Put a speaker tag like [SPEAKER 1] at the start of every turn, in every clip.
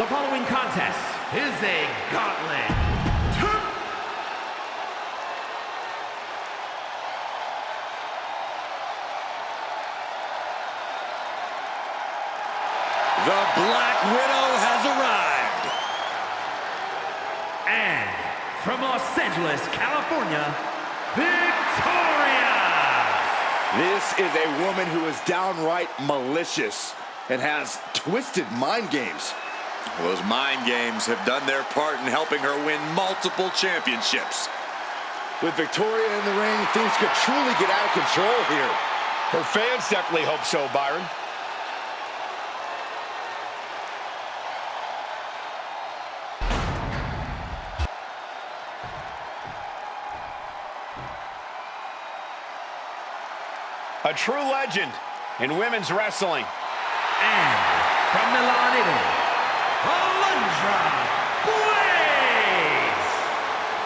[SPEAKER 1] The following contest is a gauntlet.
[SPEAKER 2] The Black Widow has arrived.
[SPEAKER 1] And from Los Angeles, California, Victoria!
[SPEAKER 3] This is a woman who is downright malicious and has twisted mind games.
[SPEAKER 2] Well, those mind games have done their part in helping her win multiple championships.
[SPEAKER 3] With Victoria in the ring, things could truly get out of control here.
[SPEAKER 4] Her fans definitely hope so, Byron. A true legend in women's wrestling.
[SPEAKER 1] And from Milan, Italy, Alundra Blaze!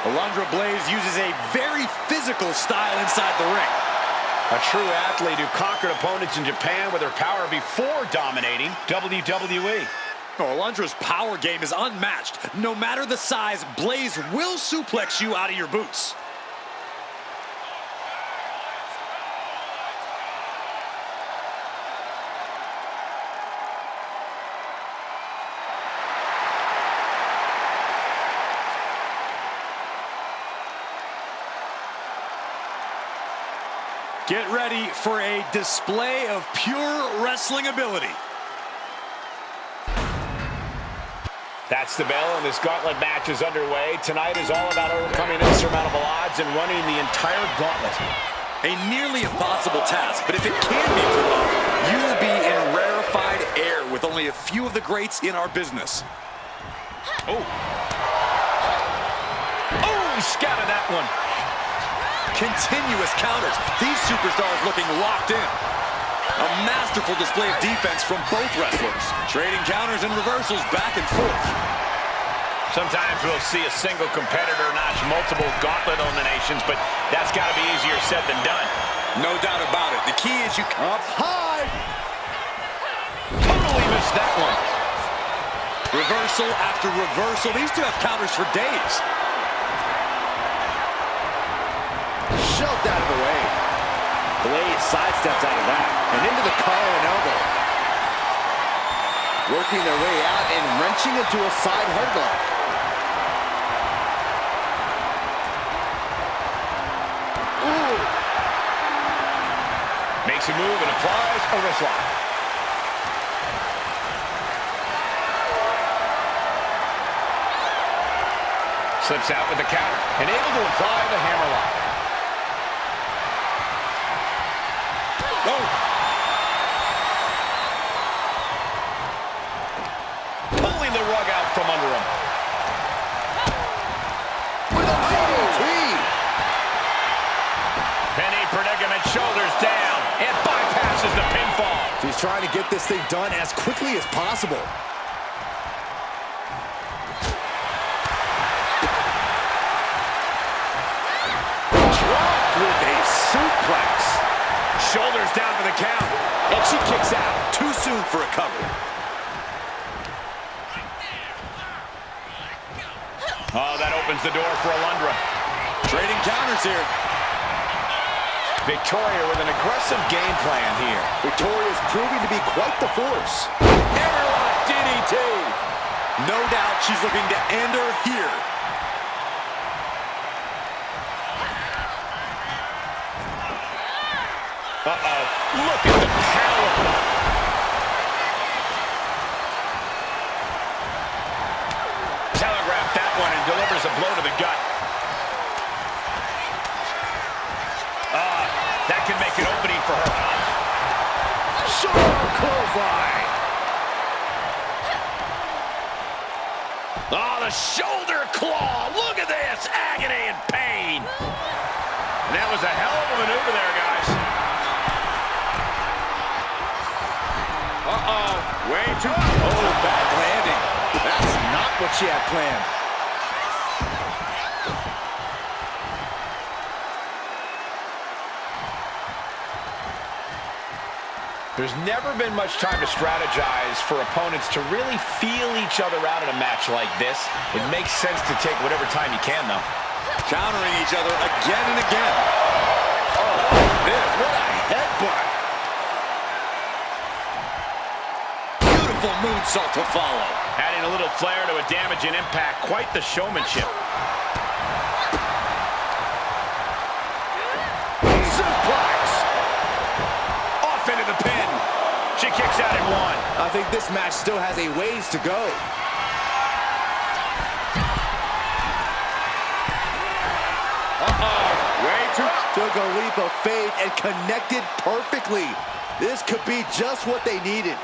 [SPEAKER 2] Alundra Blaze uses a very physical style inside the ring.
[SPEAKER 4] A true athlete who conquered opponents in Japan with her power before dominating WWE.
[SPEAKER 2] Alundra's power game is unmatched. No matter the size, Blaze will suplex you out of your boots. Get ready for a display of pure wrestling ability.
[SPEAKER 4] That's the bell, and this gauntlet match is underway. Tonight is all about overcoming insurmountable odds and running the entire gauntlet.
[SPEAKER 2] A nearly impossible task, but if it can be pulled off, you will be in rarefied air with only a few of the greats in our business.
[SPEAKER 4] Oh, he scouted that one.
[SPEAKER 2] Continuous counters. These superstars looking locked in. A masterful display of defense from both wrestlers. Trading counters and reversals back and forth.
[SPEAKER 4] Sometimes we'll see a single competitor notch multiple gauntlet eliminations, but that's got to be easier said than done.
[SPEAKER 2] No doubt about it. The key is you...
[SPEAKER 3] Up high!
[SPEAKER 4] Totally missed that one.
[SPEAKER 2] Reversal after reversal. These two have counters for days.
[SPEAKER 3] Shoved out of the way. Blaze sidesteps out of that and into the collar and elbow. Working their way out and wrenching into a side headlock. Ooh.
[SPEAKER 4] Makes a move and applies a wrist lock. Slips out with the counter and able to apply the hammerlock. Pulling the rug out from under him.
[SPEAKER 3] With a DDT.
[SPEAKER 4] Penny predicament, shoulders down, and bypasses the pinfall.
[SPEAKER 3] She's trying to get this thing done as quickly as possible. Dropped with a suplex.
[SPEAKER 4] Shoulders down for the count, and she kicks out.
[SPEAKER 2] Too soon for a cover.
[SPEAKER 4] Oh, that opens the door for Alundra.
[SPEAKER 2] Trading counters here.
[SPEAKER 4] Victoria with an aggressive game plan here.
[SPEAKER 3] Victoria's proving to be quite the force.
[SPEAKER 4] Hammerlock DDT.
[SPEAKER 2] No doubt she's looking to end her here.
[SPEAKER 4] Uh-oh. Look at the power. Telegraphed that one and delivers a blow to the gut. That can make an opening for her.
[SPEAKER 3] Sharp clothesline.
[SPEAKER 4] Oh, the shoulder claw. Look at this. Agony and pain. That was a hell of a maneuver there, guys.
[SPEAKER 3] Uh-oh. Way too... Oh, bad landing. That's not what she had planned.
[SPEAKER 4] There's never been much time to strategize for opponents to really feel each other out in a match like this. It makes sense to take whatever time you can, though.
[SPEAKER 2] Countering each other again and again. Oh, this, what a headbutt. Beautiful moonsault to follow.
[SPEAKER 4] Adding a little flair to a damage and impact. Quite the showmanship.
[SPEAKER 3] Suplex.
[SPEAKER 4] Off into the pin. She kicks out at one.
[SPEAKER 3] I think this match still has a ways to go. Took a leap of faith and connected perfectly. This could be just what they needed.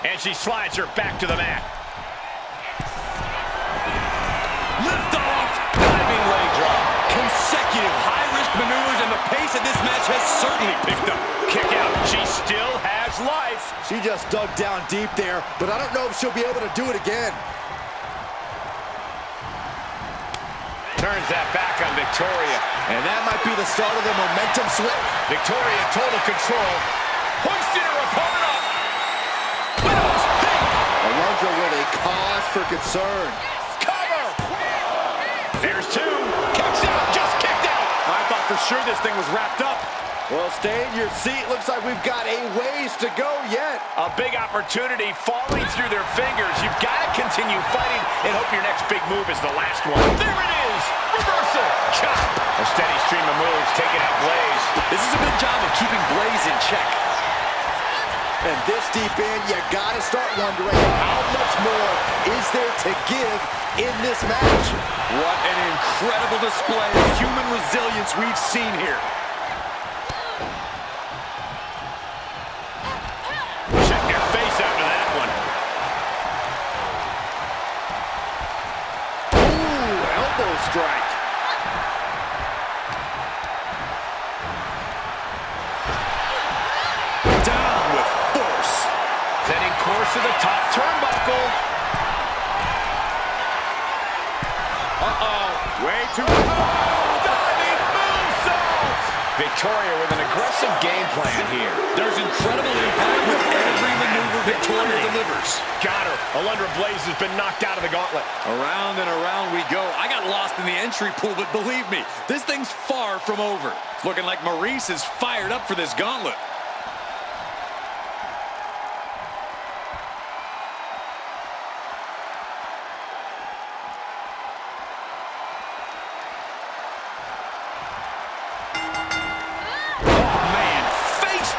[SPEAKER 4] And she slides her back to the mat.
[SPEAKER 2] Lift off. Diving leg drop. Consecutive high-risk maneuvers, and the pace of this match has certainly picked up.
[SPEAKER 4] Kick out. She still has life.
[SPEAKER 3] She just dug down deep there, but I don't know if she'll be able to do it again.
[SPEAKER 4] Turns that back on Victoria.
[SPEAKER 3] And that might be the start of the momentum swing.
[SPEAKER 4] Victoria in total control. Hoisting her opponent up. Widow's peak.
[SPEAKER 3] Alundra with a cause for concern.
[SPEAKER 4] Cover. There's two. Kicks out. Just kicked out.
[SPEAKER 3] I thought for sure this thing was wrapped up. Well, stay in your seat. Looks like we've got a ways to go yet.
[SPEAKER 4] A big opportunity falling through their fingers. You've got to continue fighting and hope your next big move is the last one. There it is. Reversal. Chop. A steady stream of moves taking out Blaze.
[SPEAKER 2] This is a good job of keeping Blaze in check.
[SPEAKER 3] And this deep in, you got to start wondering how much more is there to give in this match.
[SPEAKER 2] What an incredible display of human resilience we've seen here.
[SPEAKER 4] Check your face after that one.
[SPEAKER 3] Ooh, elbow strike.
[SPEAKER 2] Down with force.
[SPEAKER 4] Setting course to the top turnbuckle.
[SPEAKER 3] Way too...
[SPEAKER 4] Diving moonsault. Victoria with an aggressive game plan here.
[SPEAKER 2] There's incredible impact with every maneuver Victoria delivers.
[SPEAKER 4] Got her. Alundra Blaze has been knocked out of the gauntlet.
[SPEAKER 2] Around and around we go. I got lost in the entry pool, but believe me, this thing's far from over. It's looking like Maurice is fired up for this gauntlet.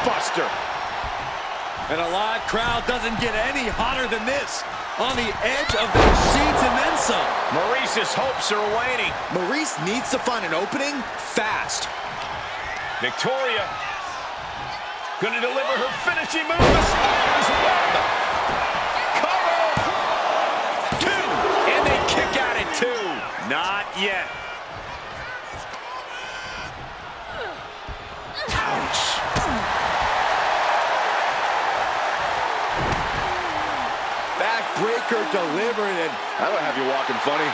[SPEAKER 4] Buster.
[SPEAKER 2] And a live crowd doesn't get any hotter than this. On the edge of their seats and then some.
[SPEAKER 4] Maurice's hopes are waning.
[SPEAKER 3] Maurice needs to find an opening fast.
[SPEAKER 4] Victoria gonna deliver her finishing move. The Spider's Web. Cover. Two. And they kick out at two. Not yet.
[SPEAKER 3] Ouch. Backbreaker delivered, and I don't have you walking funny.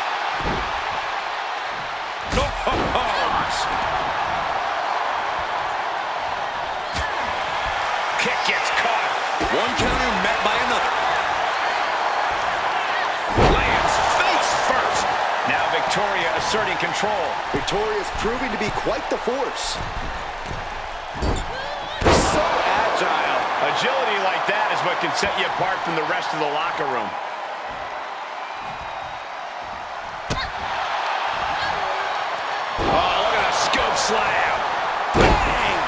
[SPEAKER 4] Kick gets caught.
[SPEAKER 2] One counter met by another.
[SPEAKER 4] Lands face first. Now Victoria asserting control.
[SPEAKER 3] Victoria's proving to be quite the force. So agile.
[SPEAKER 4] Agility like that is what can set you apart from the rest of the locker room. Oh, look at a scope slam. Bang!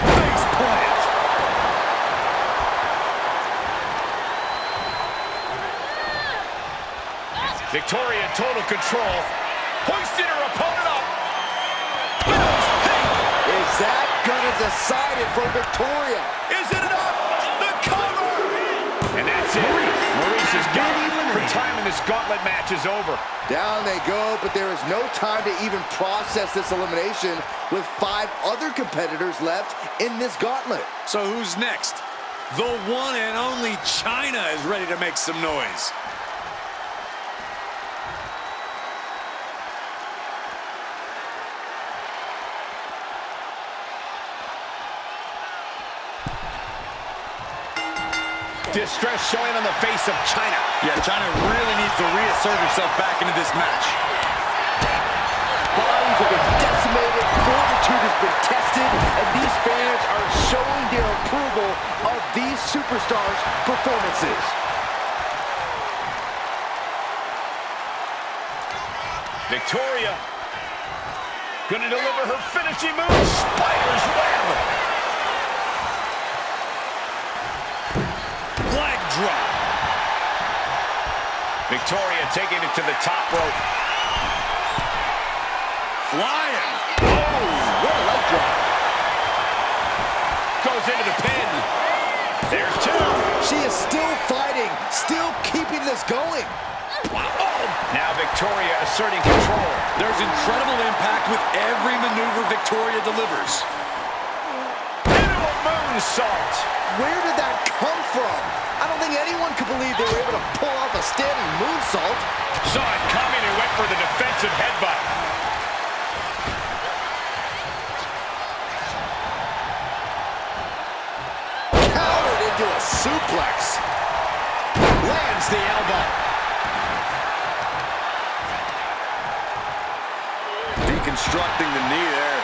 [SPEAKER 4] Face plant. Victoria in total control. Hoisting her opponent up. Widow's peak.
[SPEAKER 3] Is that gonna decide it for Victoria?
[SPEAKER 4] Is it enough? The cover! And that's it. Maurice is got it. Her time in this gauntlet match is over.
[SPEAKER 3] Down they go, but there is no time to even process this elimination with 5 other competitors left in this gauntlet.
[SPEAKER 2] So who's next? The one and only China is ready to make some noise.
[SPEAKER 4] Distress showing on the face of China.
[SPEAKER 2] Yeah, China really needs to reassert herself back into this match.
[SPEAKER 3] Bodies have been decimated, fortitude has been tested, and these fans are showing their approval of these superstars' performances.
[SPEAKER 4] Victoria gonna deliver her finishing move. Spider's web. Leg drop. Victoria taking it to the top rope. Flying. Oh,
[SPEAKER 3] What a leg drop.
[SPEAKER 4] goes into the pin. There's two.
[SPEAKER 3] She is still fighting, still keeping this going.
[SPEAKER 4] Oh, now Victoria asserting control.
[SPEAKER 2] There's incredible impact with every maneuver Victoria delivers.
[SPEAKER 4] Into a moonsault.
[SPEAKER 3] Where did that come from? I don't think anyone could believe they were able to pull off a standing moonsault.
[SPEAKER 4] Saw it coming and went for the defensive headbutt.
[SPEAKER 3] Countered into a suplex. Lands the elbow.
[SPEAKER 2] Deconstructing the knee there.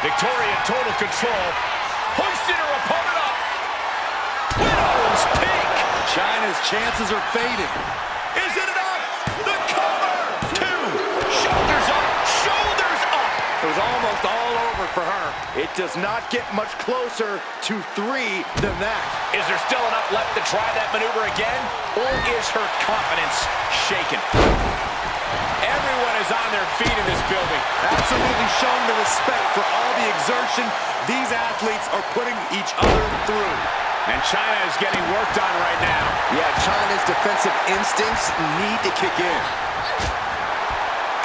[SPEAKER 4] Victoria in total control. Hoisted her opponent up. Widow's peak.
[SPEAKER 2] China's chances are fading.
[SPEAKER 4] Is it enough? The cover. Two. Shoulders up. Shoulders up.
[SPEAKER 3] It was almost all over for her. It does not get much closer to 3 than that.
[SPEAKER 4] Is there still enough left to try that maneuver again? Or is her confidence shaken? Everyone is on their feet in this building.
[SPEAKER 2] Absolutely showing the respect for all the exertion these athletes are putting each other through.
[SPEAKER 4] And China is getting worked on right now.
[SPEAKER 3] Yeah, China's defensive instincts need to kick in.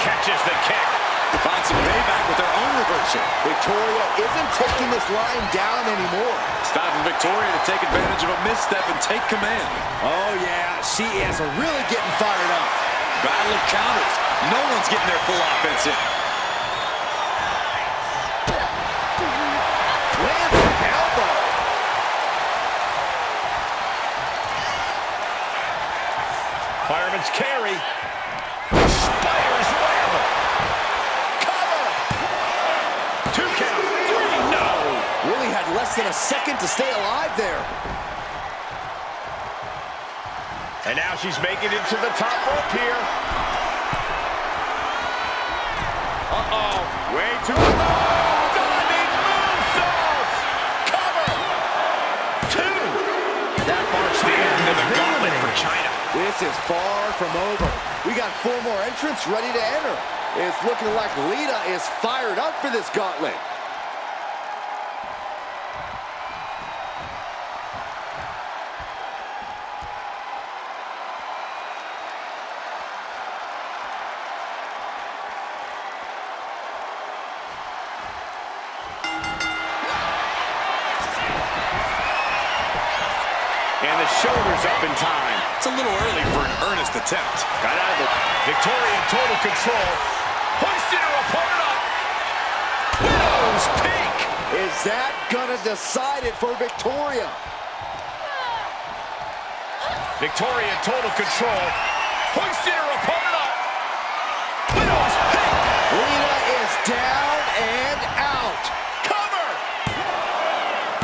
[SPEAKER 4] Catches the kick.
[SPEAKER 2] Find some payback with their own reversal.
[SPEAKER 3] Victoria isn't taking this line down anymore.
[SPEAKER 2] It's time for Victoria to take advantage of a misstep and take command.
[SPEAKER 3] Oh, yeah, she is really getting fired up.
[SPEAKER 2] Battle of counters. No one's getting their full offense in.
[SPEAKER 3] Lands an elbow.
[SPEAKER 4] Fireman's carry. Spider's web. Cover. 2 count. 3. No.
[SPEAKER 3] Really had less than a second to stay alive there.
[SPEAKER 4] And now she's making it to the top rope here. Uh-oh. Way too low. Diving moonsault. Cover. 2. That marks the end of the gauntlet for China.
[SPEAKER 3] This is far from over. We got 4 more entrants ready to enter. It's looking like Lita is fired up for this gauntlet.
[SPEAKER 4] And the shoulders up in time.
[SPEAKER 2] It's a little early for an earnest attempt.
[SPEAKER 4] Got out of the Victoria in total control. Hoisted her opponent up. Widow's peak.
[SPEAKER 3] Is that gonna decide it for Victoria?
[SPEAKER 4] Victoria in total control. Hoisted her opponent up. Widow's peak.
[SPEAKER 3] Lita is down and out.
[SPEAKER 4] Cover.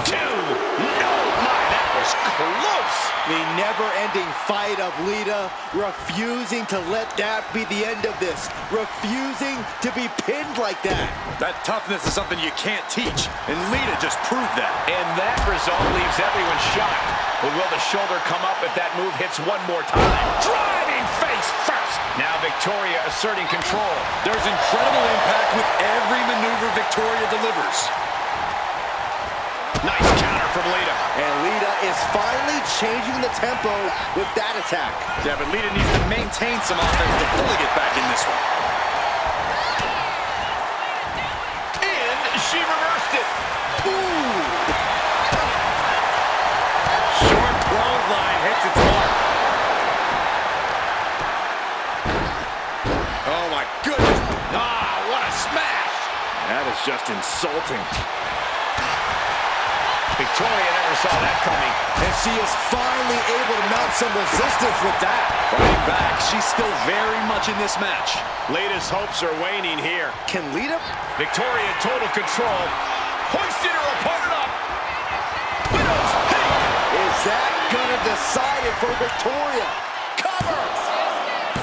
[SPEAKER 4] 2. No, my, that was close.
[SPEAKER 3] The never-ending fight of Lita, refusing to let that be the end of this, refusing to be pinned like that.
[SPEAKER 2] That toughness is something you can't teach, and Lita just proved that.
[SPEAKER 4] And that result leaves everyone shocked. But will the shoulder come up if that move hits one more time? Driving face first. Now Victoria asserting control.
[SPEAKER 2] There's incredible impact with every maneuver Victoria delivers.
[SPEAKER 4] Nice counter from Lita.
[SPEAKER 3] And Lita is finally changing the tempo with that attack.
[SPEAKER 2] Yeah, but Lita needs to maintain some offense to fully get back in this one.
[SPEAKER 4] And she reversed it.
[SPEAKER 3] Ooh!
[SPEAKER 2] Short clothesline hits its mark. Oh my goodness.
[SPEAKER 4] Ah, what a smash.
[SPEAKER 3] That is just insulting.
[SPEAKER 4] Victoria never saw that coming.
[SPEAKER 3] And she is finally able to mount some resistance with that.
[SPEAKER 2] Fighting back, she's still very much in this match.
[SPEAKER 4] Lita's hopes are waning here.
[SPEAKER 3] Can Lita?
[SPEAKER 4] Victoria in total control. Hoisted her opponent up. Widow's peak.
[SPEAKER 3] Is that gonna decide it for Victoria?
[SPEAKER 4] Cover.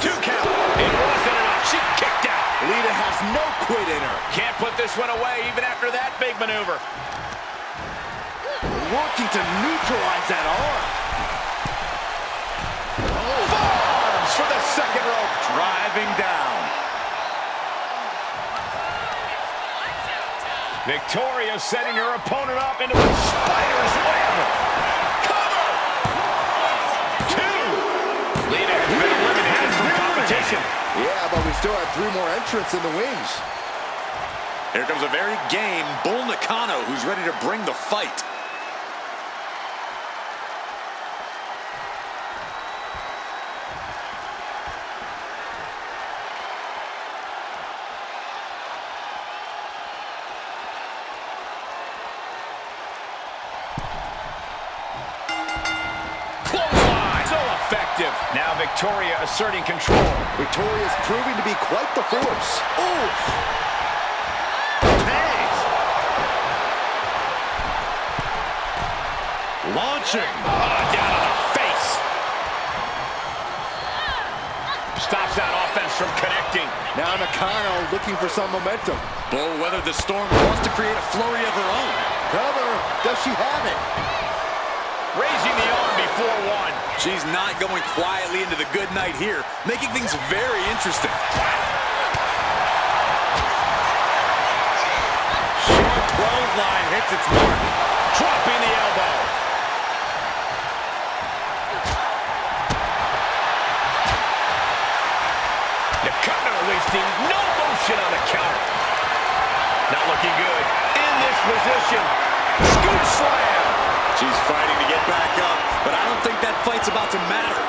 [SPEAKER 4] 2 count. It wasn't enough. She kicked out.
[SPEAKER 3] Lita has no quit in her.
[SPEAKER 4] Can't put this one away even after that big maneuver.
[SPEAKER 3] Working to neutralize that arm.
[SPEAKER 4] Forearms for the second rope.
[SPEAKER 2] Driving down.
[SPEAKER 4] Victoria setting her opponent up into a spider's web. Cover. 2. Lita has been eliminated from competition.
[SPEAKER 3] Yeah, but we still have 3 more entrants in the wings.
[SPEAKER 2] Here comes a very game Bull Nakano, who's ready to bring the fight.
[SPEAKER 4] Now Victoria asserting control.
[SPEAKER 3] Victoria's proving to be quite the force. Oof!
[SPEAKER 4] Thanks. Launching. Down on the face. Stops that offense from connecting.
[SPEAKER 3] Now Nakano looking for some momentum.
[SPEAKER 2] Bull weathered the storm, wants to create a flurry of her own.
[SPEAKER 3] Cover. Does she have it?
[SPEAKER 4] Raising the arm before one.
[SPEAKER 2] She's not going quietly into the good night here, making things very interesting.
[SPEAKER 4] Short clothesline hits its mark. Dropping the elbow. Nakano wasting no motion on the counter. Not looking good. In this position. Scoop slam.
[SPEAKER 2] She's fighting to get back up, but I don't think that fight's about to matter.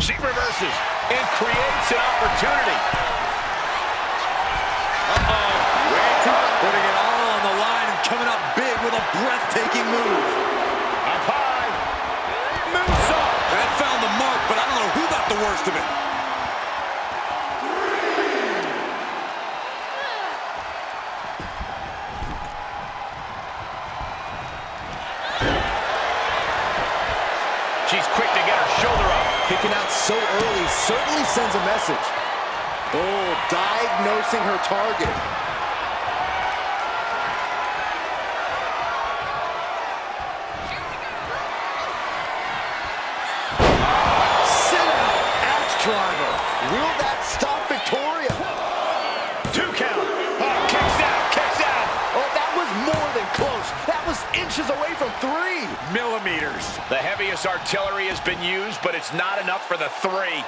[SPEAKER 4] She reverses and creates an opportunity.
[SPEAKER 2] Putting it all on the line and coming up big with a breathtaking move.
[SPEAKER 4] Up high. Moonsault.
[SPEAKER 2] That found the mark, but I don't know who got the worst of it.
[SPEAKER 4] She's quick to get her shoulder up.
[SPEAKER 3] Kicking out so early certainly sends a message. Oh, diagnosing her target. Sit out, axe driver. Will that stop Victoria?
[SPEAKER 4] 2 count. Oh, kicks out, kicks out.
[SPEAKER 3] Oh, that was more than close. That was inches away from 3.
[SPEAKER 4] Millimeters. The heaviest artillery has been used, but it's not enough for the 3.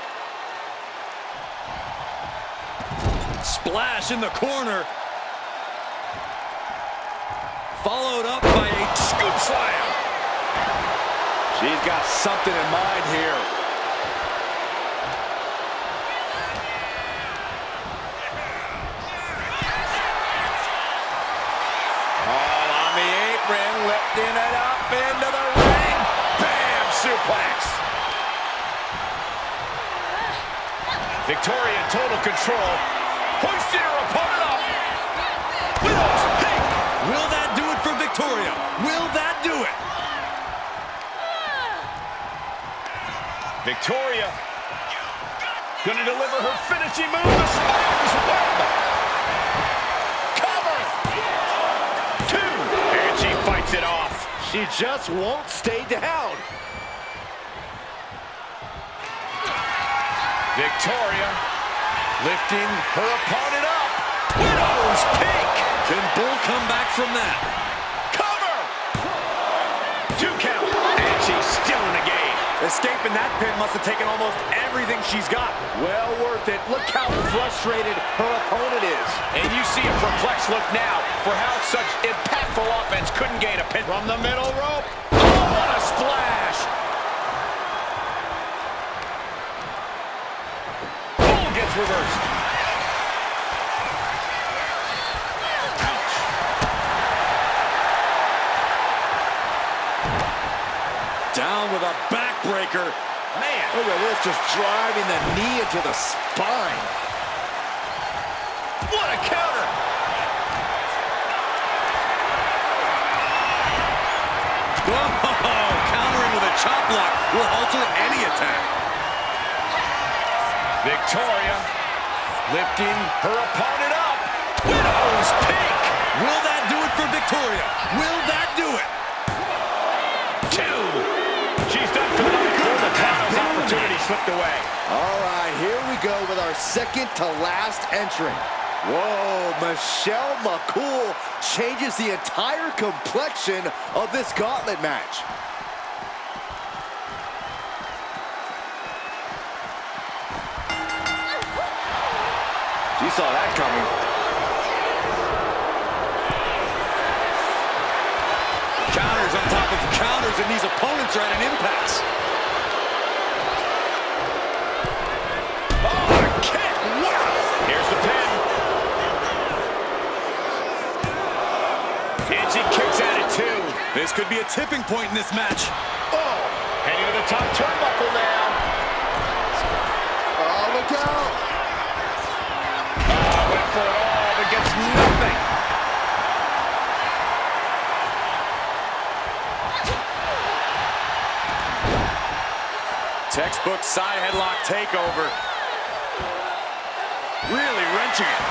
[SPEAKER 2] Splash in the corner. Followed up by a
[SPEAKER 4] Scoop slam.
[SPEAKER 3] She's got something in mind here.
[SPEAKER 4] All on the apron, lifting it up into the ring. Bam! Suplex. Victoria in total control. Hoisting her opponent up. Widow's peak.
[SPEAKER 2] Will that do it for Victoria? Will that do it?
[SPEAKER 4] Victoria gonna deliver her finishing move. The spider's web. Cover. 2. And she fights it off.
[SPEAKER 3] She just won't stay down.
[SPEAKER 4] Victoria lifting her opponent up. Widow's peak.
[SPEAKER 2] Can Bull come back from that?
[SPEAKER 4] Cover. 2 count. And she's still in the game.
[SPEAKER 3] Escaping that pin must have taken almost everything she's got. Well worth it. Look how frustrated her opponent is.
[SPEAKER 4] And you see a perplexed look now for how such impactful offense couldn't gain a pin. From the middle rope. Oh, what a splash. roles reversed. Ouch.
[SPEAKER 2] Down with a backbreaker.
[SPEAKER 4] Man.
[SPEAKER 3] Look at this, just driving the knee into the spine.
[SPEAKER 4] What a counter.
[SPEAKER 2] Oh, countering with a chop block will alter any attack.
[SPEAKER 4] Victoria lifting her opponent up. Widow's peak.
[SPEAKER 2] Will that do it for Victoria? Will that do it?
[SPEAKER 4] 2. She's done for the night. The title's opportunity slipped away.
[SPEAKER 3] All right, here we go with our second to last entrant. Whoa, Michelle McCool changes the entire complexion of this gauntlet match. She saw that coming.
[SPEAKER 2] Counters on top of counters, and these opponents are at an impasse.
[SPEAKER 4] Oh, what a kick. Wow. Here's the pin. And she kicks at it, too.
[SPEAKER 2] This could be a tipping point in this match.
[SPEAKER 4] Oh, heading to the top turnbuckle now.
[SPEAKER 3] Oh, look out.
[SPEAKER 4] Oh, went for it all, but gets nothing.
[SPEAKER 2] Textbook side headlock takeover. Really wrenching it.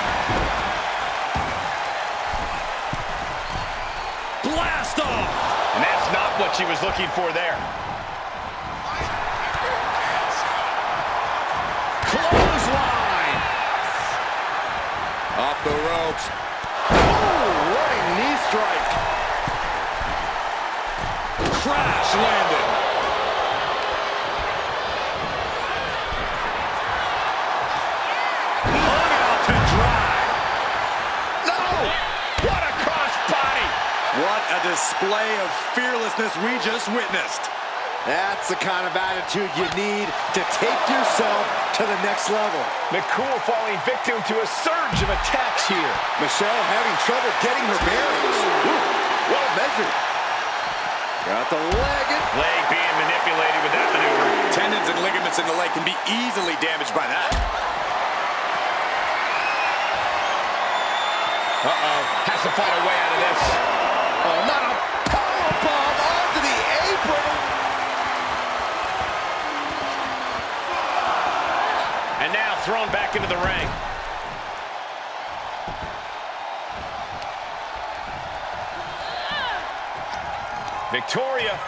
[SPEAKER 2] Blast off!
[SPEAKER 4] And that's not what she was looking for there. Clothesline!
[SPEAKER 2] Off the ropes.
[SPEAKER 3] Oh, running knee strike.
[SPEAKER 2] Crash landed. Hung out to dry.
[SPEAKER 3] No!
[SPEAKER 4] What a crossbody!
[SPEAKER 2] What a display of fearlessness we just witnessed.
[SPEAKER 3] That's the kind of attitude you need to take yourself to the next level.
[SPEAKER 4] McCool falling victim to a surge of attacks here.
[SPEAKER 3] Michelle having trouble getting her bearings. Ooh, well measured. Got the leg.
[SPEAKER 4] Leg being manipulated with that maneuver.
[SPEAKER 2] Tendons and ligaments in the leg can be easily damaged by that.
[SPEAKER 4] Uh-oh. Has to fight a way out of this.
[SPEAKER 3] Oh, not a powerbomb onto the apron.
[SPEAKER 4] And now thrown back into the ring. Victoria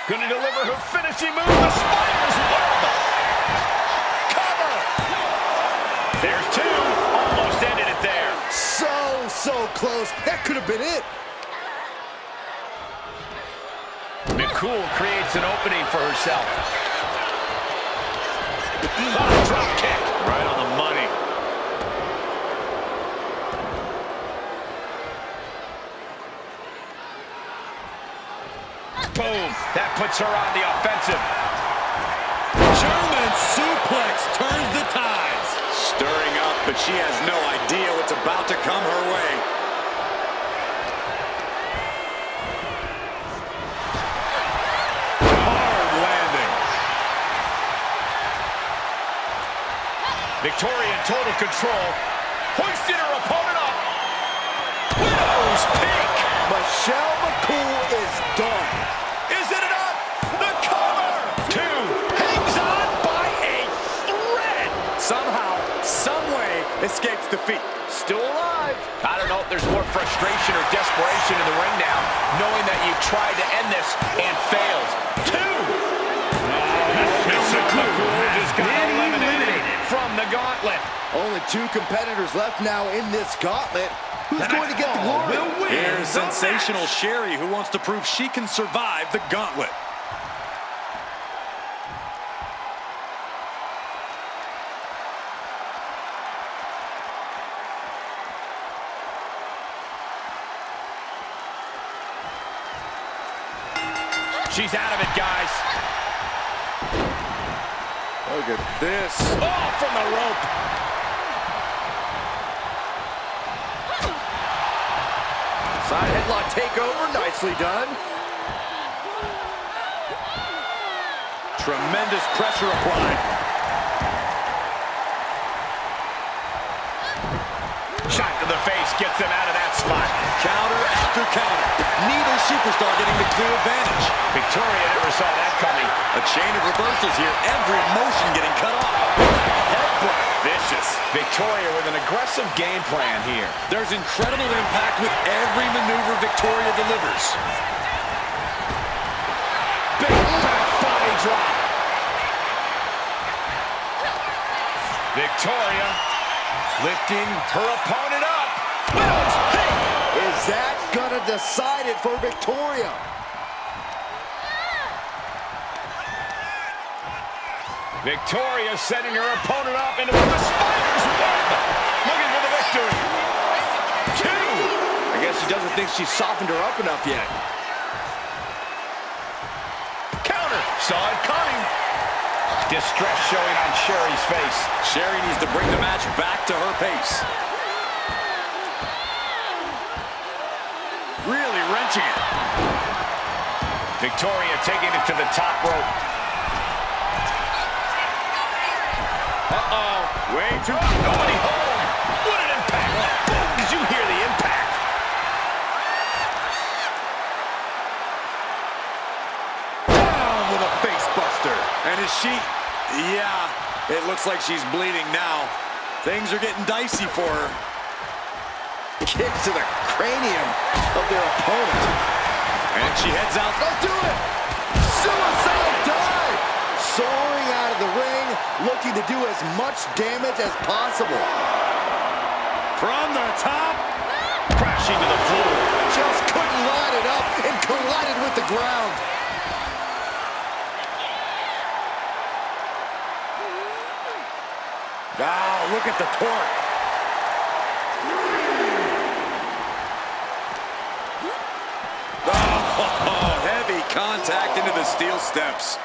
[SPEAKER 4] going to deliver her finishing move. The Spider's Web. Cover. There's 2. Almost ended it there.
[SPEAKER 3] So close. That could have been it.
[SPEAKER 4] McCool creates an opening for herself. Drop kick. Right on the money. Boom. That puts her on the offensive.
[SPEAKER 2] German suplex turns the tides. Stirring up, but she has no idea what's about to come her way. Hard landing.
[SPEAKER 4] Victoria in total control. Hoisted her opponent up. Widow's peak.
[SPEAKER 3] Michelle McCool is done.
[SPEAKER 4] Is it enough? The cover. 2. Hangs on by a thread.
[SPEAKER 2] Somehow, someway, escapes defeat.
[SPEAKER 3] Still alive.
[SPEAKER 4] I don't know if there's more frustration or desperation in the ring now, knowing that you've tried to end this and failed. 2. McCool just got eliminated from the gauntlet.
[SPEAKER 3] Only 2 competitors left now in this gauntlet. Who's going to get the glory?
[SPEAKER 2] Here's sensational Sherry, who wants to prove she can survive the gauntlet.
[SPEAKER 4] She's out of it, guys.
[SPEAKER 3] Oh, Look at this.
[SPEAKER 4] Oh, from the rope.
[SPEAKER 3] Side headlock takeover, nicely done.
[SPEAKER 2] Tremendous pressure applied.
[SPEAKER 4] Shot to the face gets them out of that spot.
[SPEAKER 2] Counter after counter. Neither superstar getting the clear advantage.
[SPEAKER 4] Victoria never saw that coming.
[SPEAKER 2] A chain of reversals here. Every motion getting cut off. Headbutt. Vicious.
[SPEAKER 4] Victoria with an aggressive game plan here.
[SPEAKER 2] There's incredible impact with every maneuver Victoria delivers.
[SPEAKER 4] Big back body drop. Victoria lifting her opponent up. Widow's Peak.
[SPEAKER 3] Is that gonna decide it for Victoria?
[SPEAKER 4] Victoria setting her opponent up into the spider's web. Looking for the victory. 2.
[SPEAKER 3] I guess she doesn't think she's softened her up enough yet.
[SPEAKER 4] Counter. Saw it coming. Distress showing on Sherry's face.
[SPEAKER 2] Sherry needs to bring the match back to her pace. Really wrenching it.
[SPEAKER 4] Victoria taking it to the top rope. Uh-oh.
[SPEAKER 2] Way too...
[SPEAKER 4] Nobody home. What an impact. Boom. Did you hear the impact?
[SPEAKER 2] Down with a face buster. And is she... Yeah, it looks like she's bleeding now. Things are getting dicey for her.
[SPEAKER 3] Kicks to the cranium of their opponent.
[SPEAKER 2] And she heads out.
[SPEAKER 3] Don't do it! Suicide dive! Soaring out of the ring, looking to do as much damage as possible.
[SPEAKER 2] From the top.
[SPEAKER 4] Crashing to the floor.
[SPEAKER 3] Just couldn't line it up and collided with the ground.
[SPEAKER 2] Wow, look at the torque. Oh, heavy contact into the steel steps.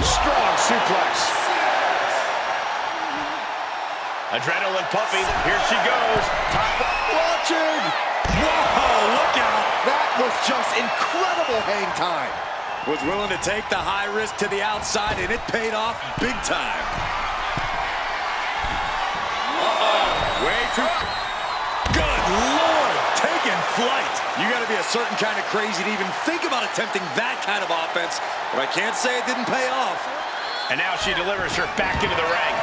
[SPEAKER 4] Strong suplex. Adrenaline pumping. Here she goes. Top.
[SPEAKER 3] Watching!
[SPEAKER 2] Whoa, look out.
[SPEAKER 3] That was just incredible hang time.
[SPEAKER 2] Was willing to take the high risk to the outside, and it paid off big time. Way too... Good Lord, taking flight. You got to be a certain kind of crazy to even think about attempting that kind of offense, but I can't say it didn't pay off.
[SPEAKER 4] And now she delivers her back into the ring.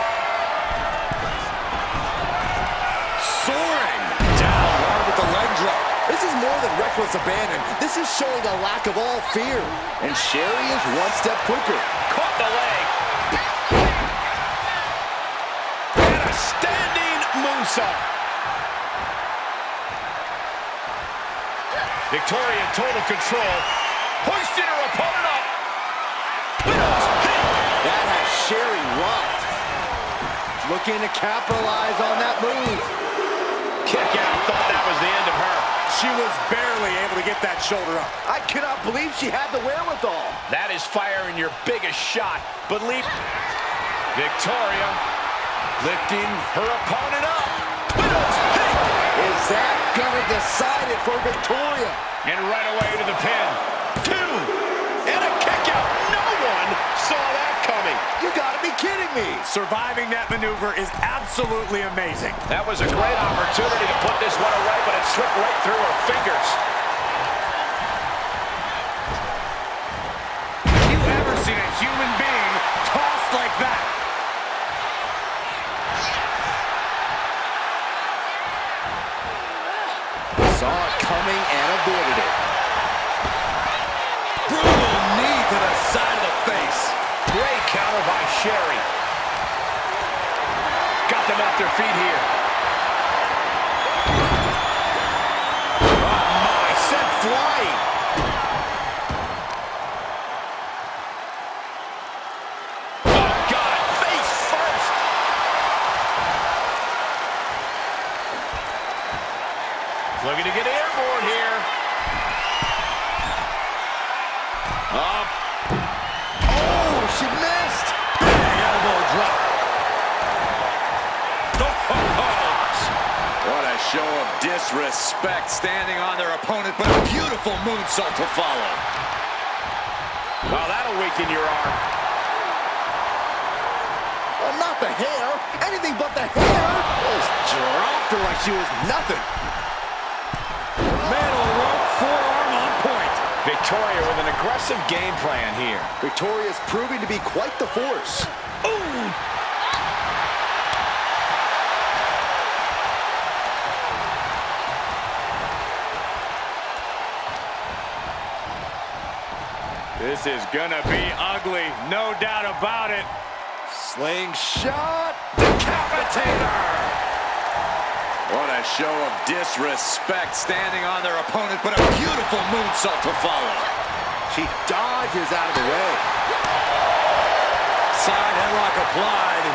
[SPEAKER 2] Soaring down hard with the leg drop.
[SPEAKER 3] This is more than reckless abandon. This is showing a lack of all fear. And Sherry is one step quicker.
[SPEAKER 4] Caught the leg. And a standing moonsault. Victoria in total control. Hoisting her opponent up. Widow's Peak.
[SPEAKER 3] That has Sherry rocked. Looking to capitalize on that move.
[SPEAKER 4] Kick out. Thought that was the end of her.
[SPEAKER 2] She was barely able to get that shoulder up.
[SPEAKER 3] I cannot believe she had the wherewithal.
[SPEAKER 4] That is firing your biggest shot. But Victoria lifting her opponent up. Widow's Peak.
[SPEAKER 3] Is that gonna decide it for Victoria?
[SPEAKER 4] And right away to the pin. 2. And a kick out. No one saw that coming.
[SPEAKER 3] You gotta be kidding me.
[SPEAKER 2] Surviving that maneuver is absolutely amazing.
[SPEAKER 4] That was a great opportunity to put this one away, but it slipped right through her fingers.
[SPEAKER 2] Have you ever seen a human being tossed like that?
[SPEAKER 3] Saw it coming and avoided it.
[SPEAKER 2] Brutal knee to the side of the face.
[SPEAKER 4] Great counter by Sherry. Got them off their feet here. Oh my, sent flying. Oh God, face first.
[SPEAKER 3] Oh, she missed.
[SPEAKER 2] Big elbow drop. What a show of disrespect standing on their opponent, but a beautiful moonsault to follow.
[SPEAKER 4] Well, that'll weaken your arm.
[SPEAKER 3] Oh, not the hair. Anything but the hair. Just dropped her like she was nothing.
[SPEAKER 2] Middle rope forearm on point.
[SPEAKER 4] Victoria with an aggressive game plan here.
[SPEAKER 3] Victoria's proving to be quite the force.
[SPEAKER 2] Ooh.
[SPEAKER 4] This is gonna be ugly, no doubt about it.
[SPEAKER 3] Slingshot.
[SPEAKER 2] Decapitator! What a show of disrespect standing on their opponent, but a beautiful moonsault to follow.
[SPEAKER 3] She dodges out of the way.
[SPEAKER 2] Side headlock applied.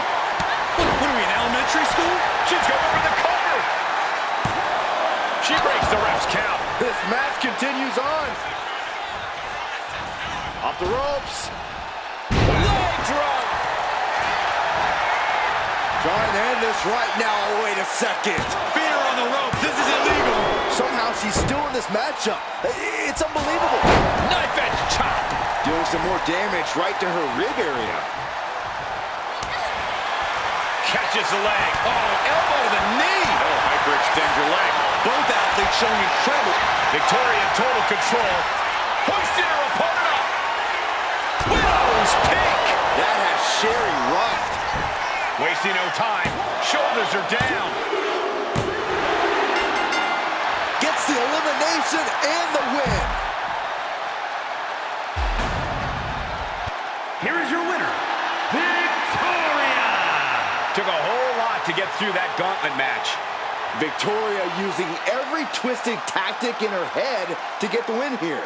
[SPEAKER 2] What are we in elementary school?
[SPEAKER 4] She's going for the cover. She breaks the ref's count.
[SPEAKER 3] This match continues on. Off the ropes.
[SPEAKER 4] Leg drop.
[SPEAKER 3] Trying to end this right now. Oh, wait a second.
[SPEAKER 2] Feet are on the ropes. This is illegal.
[SPEAKER 3] Somehow she's still in this matchup. It's unbelievable.
[SPEAKER 4] Knife edge chop.
[SPEAKER 3] Doing some more damage right to her rib area.
[SPEAKER 4] Catches the leg.
[SPEAKER 2] Oh, elbow to the knee.
[SPEAKER 4] Oh, hyperextend your leg.
[SPEAKER 2] Both athletes showing incredible.
[SPEAKER 4] Victoria in total control. Hoisting her opponent up. Widow's peak.
[SPEAKER 3] That has Sherry rocked.
[SPEAKER 4] Wasting no time. Shoulders are down.
[SPEAKER 3] Gets the elimination and the win.
[SPEAKER 1] Here is your winner, Victoria!
[SPEAKER 4] Took a whole lot to get through that gauntlet match.
[SPEAKER 3] Victoria using every twisted tactic in her head to get the win here.